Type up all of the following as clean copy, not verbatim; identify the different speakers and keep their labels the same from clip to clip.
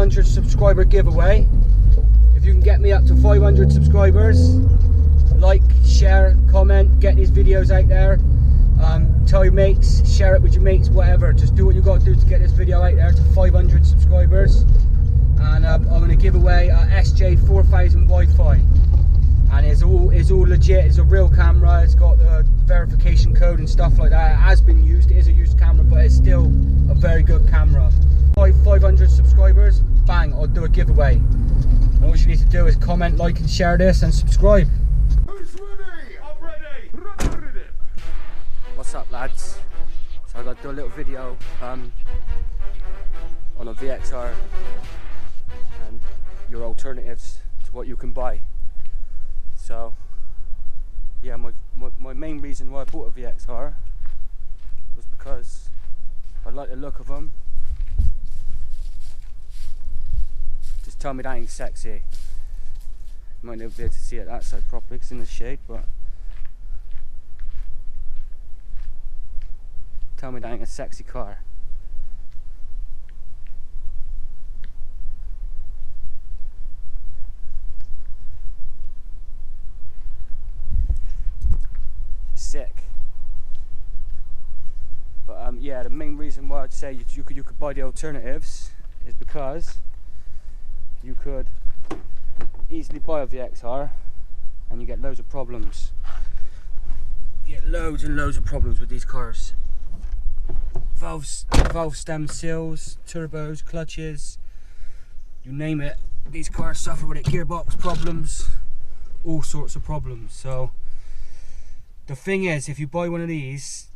Speaker 1: 500 subscriber giveaway. If you can get me up to 500 subscribers, like, share, comment, get these videos out there. Tell your mates, share it with your mates, whatever. Just do what you got to do to get this video out there to 500 subscribers. And I'm going to give away a SJ4000 Wi-Fi. And it's all legit. It's a real camera. It's got the verification code and stuff like that. It has been used. It is a used camera, but it's still a very good camera. 500 subscribers, bang, I'll do a giveaway. And all you need to do is comment, like and share this and subscribe.
Speaker 2: Who's ready? I'm ready.
Speaker 1: What's up, lads? So I got to do a little video on a VXR and your alternatives to what you can buy. So yeah, my main reason why I bought a VXR was because I like the look of them. Just tell me that ain't sexy. Might not be able to see it that side properly because it's in the shade, but tell me that ain't a sexy car. Sick. But yeah, the main reason why I'd say you could buy the alternatives is because you could easily buy a VXR and you get loads of problems. You get loads and loads of problems with these cars. Valve stem seals, turbos, clutches, you name it. These cars suffer with it. Gearbox problems, all sorts of problems. So the thing is, if you buy one of these,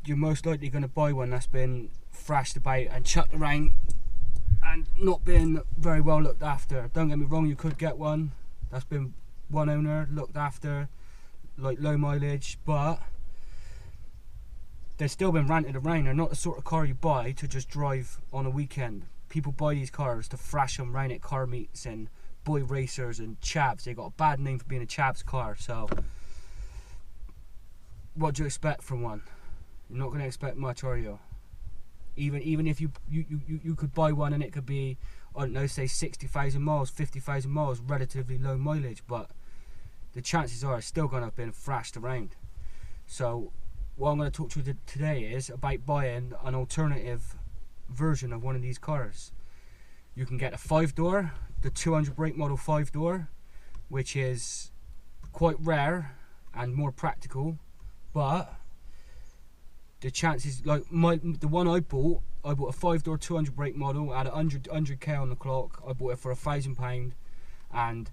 Speaker 1: you're most likely going to buy one that's been thrashed about and chucked around and not been very well looked after. Don't get me wrong, you could get one that's been one owner, looked after, like low mileage, but they've still been ranted around. They're not the sort of car you buy to just drive on a weekend. People buy these cars to thrash them around at car meets and boy racers and chavs. They got a bad name for being a chavs car. So what do you expect from one? You're not going to expect much, are you? Even if you could buy one and it could be, I don't know, say 60,000 miles, 50,000 miles, relatively low mileage, but the chances are it's still going to have been thrashed around. So what I'm going to talk to you today is about buying an alternative version of one of these cars. You can get a 5-door, the 200 brake model 5-door, which is quite rare and more practical, but the chances, like the one I bought a 5-door 200 brake model at 100k on the clock. I bought it for £1,000, and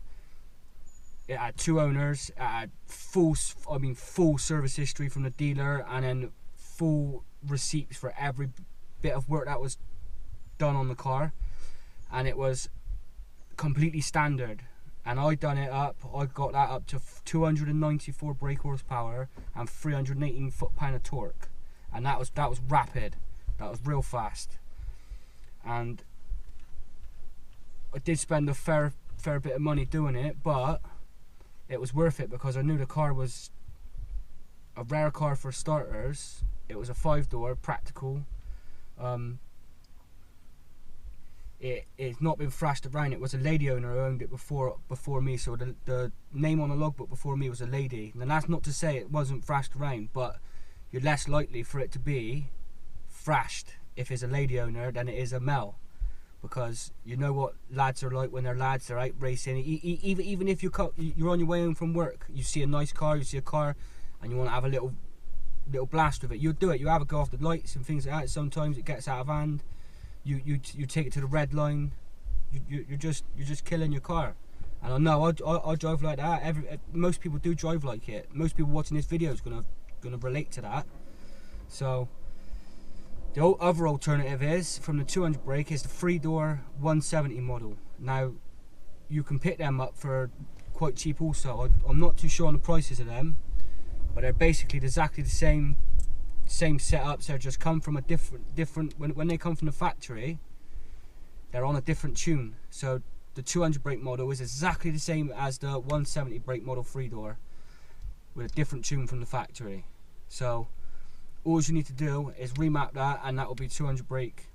Speaker 1: it had 2 owners. It had full service history from the dealer, and then full receipts for every bit of work that was done on the car, and it was completely standard. And I done it up. I got that up to 294 brake horsepower and 318 foot-pound of torque. And that was rapid. That was real fast. And I did spend a fair bit of money doing it, but it was worth it because I knew the car was a rare car for starters. It was a 5-door, practical. It's not been thrashed around. It was a lady owner who owned it before me, so the name on the logbook before me was a lady. And that's not to say it wasn't thrashed around, but you're less likely for it to be thrashed if it's a lady owner than it is a male, because you know what lads are like when they're lads. They're out racing. Even if you're on your way home from work, you see a nice car, you see a car, and you want to have a little blast with it. You'll do it. You have a go off the lights and things like that. Sometimes it gets out of hand. You take it to the red line. You're just killing your car. And I know I drive like that. Most people do drive like it. Most people watching this video is gonna relate to that. So the other alternative is, from the 200 brake, is the 3-door 170 model. Now you can pick them up for quite cheap also. I'm not too sure on the prices of them, but they're basically exactly the same setups. They just come from a different when they come from the factory, they're on a different tune. So the 200 brake model is exactly the same as the 170 brake model 3-door, with a different tune from the factory. So all you need to do is remap that, and that will be 200 brake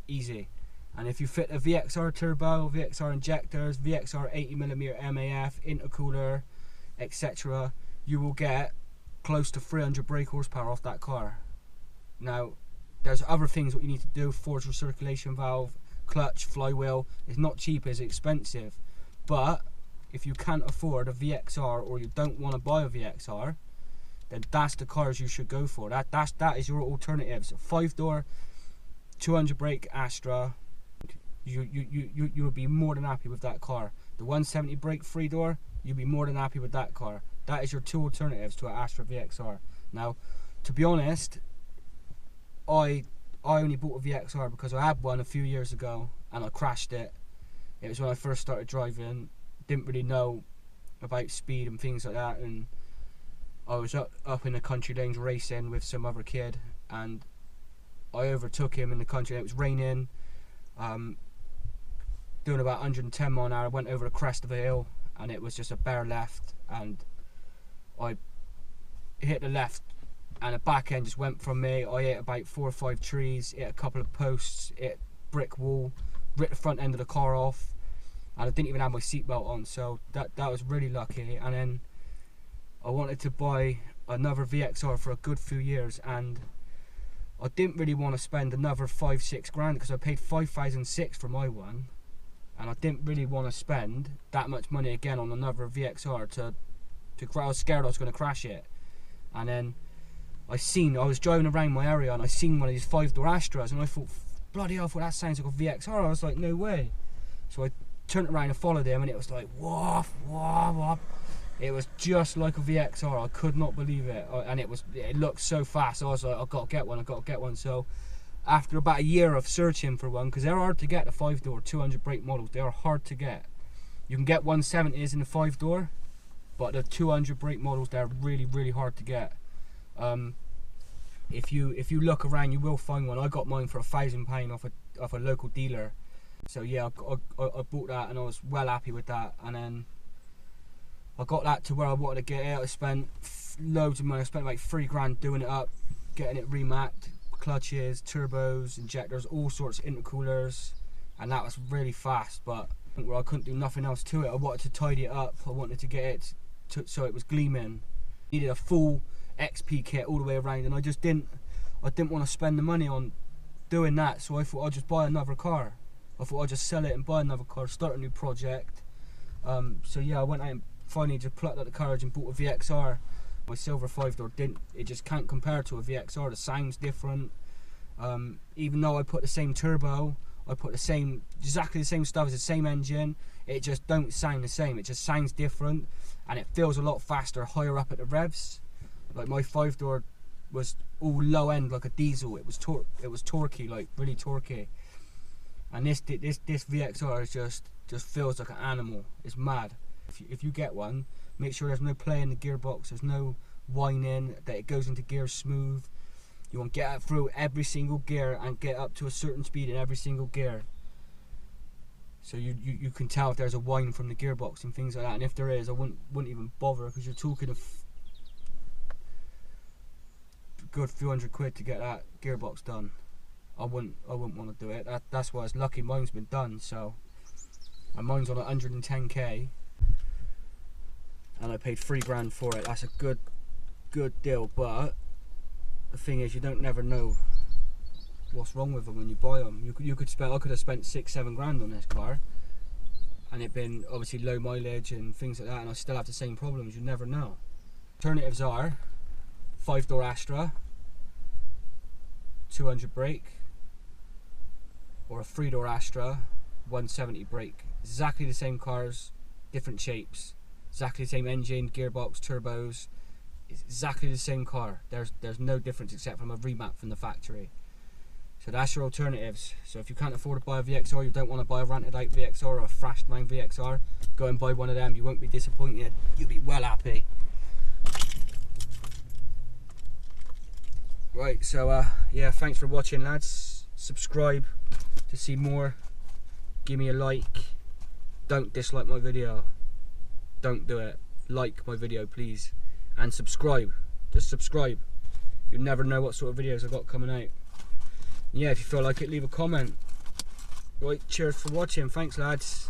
Speaker 1: easy. And if you fit a VXR turbo, VXR injectors, VXR 80mm MAF, intercooler, etc., you will get close to 300 brake horsepower off that car. Now, there's other things what you need to do: forced recirculation valve, clutch, flywheel. It's not cheap, it's expensive. But if you can't afford a VXR, or you don't want to buy a VXR, then that's the cars you should go for. That is your alternatives. 5-door, 200 brake Astra. You would be more than happy with that car. The 170 brake 3-door, you'd be more than happy with that car. That is your two alternatives to an Astra VXR. Now, to be honest, I only bought a VXR because I had one a few years ago and I crashed it. It was when I first started driving. Didn't really know about speed and things like that, and I was up in the country lanes racing with some other kid, and I overtook him in the country. It was raining, doing about 110 mile an hour. I went over the crest of a hill and it was just a bare left, and I hit the left and the back end just went from me. I hit about 4 or 5 trees, hit a couple of posts, hit brick wall, ripped the front end of the car off, and I didn't even have my seatbelt on, so that was really lucky. And then I wanted to buy another VXR for a good few years, and I didn't really want to spend another 5-6 grand because I paid 5,600 for my one, and I didn't really want to spend that much money again on another VXR I was scared I was going to crash it. And then I was driving around my area and I seen one of these 5-door Astras, and I thought, bloody hell, that sounds like a VXR. I was like, no way. So I turned around and followed him, and it was like, whoa, whoa, whoa. It was just like a VXR. I could not believe it, and it looked so fast. I was like, I've got to get one. So after about a year of searching for one, because they're hard to get, the 5-door 200 brake models, they are hard to get. You can get 170s in the 5-door, but the 200 brake models, they're really, really hard to get. If you look around, you will find one. I got mine for £1,000 off a local dealer. So yeah, I bought that and I was well happy with that. And then I got that to where I wanted to get it. I spent loads of money. I spent like 3 grand doing it up, getting it remapped, clutches, turbos, injectors, all sorts of intercoolers, and that was really fast. But where I couldn't do nothing else to it. I wanted to tidy it up. I wanted to get it so it was gleaming. Needed a full XP kit all the way around, and I didn't want to spend the money on doing that. So I thought I'd just buy another car. I thought I'd just sell it and buy another car, start a new project. So yeah, I went out and finally just plucked out the courage and bought a VXR. My silver 5-door it just can't compare to a VXR. The sound's different. Even though I put the same turbo, I put exactly the same stuff as the same engine, it just don't sound the same. It just sounds different, and it feels a lot faster higher up at the revs. Like my 5-door was all low end like a diesel. It was torquey, like really torquey. And this VXR is just feels like an animal. It's mad. If you get one, make sure there's no play in the gearbox. There's no whining. That it goes into gear smooth. You want to get it through every single gear and get up to a certain speed in every single gear. So you can tell if there's a whine from the gearbox and things like that. And if there is, I wouldn't even bother, because you're talking of a good few £100 to get that gearbox done. I wouldn't want to do it. That's why it's lucky mine's been done. So, and mine's on 110k, and I paid 3 grand for it. That's a good deal. But the thing is, you don't never know what's wrong with them when you buy them. I could have spent 6-7 grand on this car, and it been obviously low mileage and things like that, and I still have the same problems. You never know. Alternatives are 5-door Astra, 200 brake, or a 3-door Astra, 170 brake. Exactly the same cars, different shapes, exactly the same engine, gearbox, turbos. It's exactly the same car. There's no difference except from a remap from the factory. So that's your alternatives. So if you can't afford to buy a VXR, you don't want to buy a rented out VXR or a thrashed down VXR, go and buy one of them. You won't be disappointed. You'll be well happy. Right, so yeah, thanks for watching, lads. Subscribe to see more. Give me a like. Don't dislike my video. Don't do it. Like my video, please. And subscribe. Just subscribe. You never know what sort of videos I've got coming out. Yeah, if you feel like it, leave a comment. Right, cheers for watching. Thanks, lads.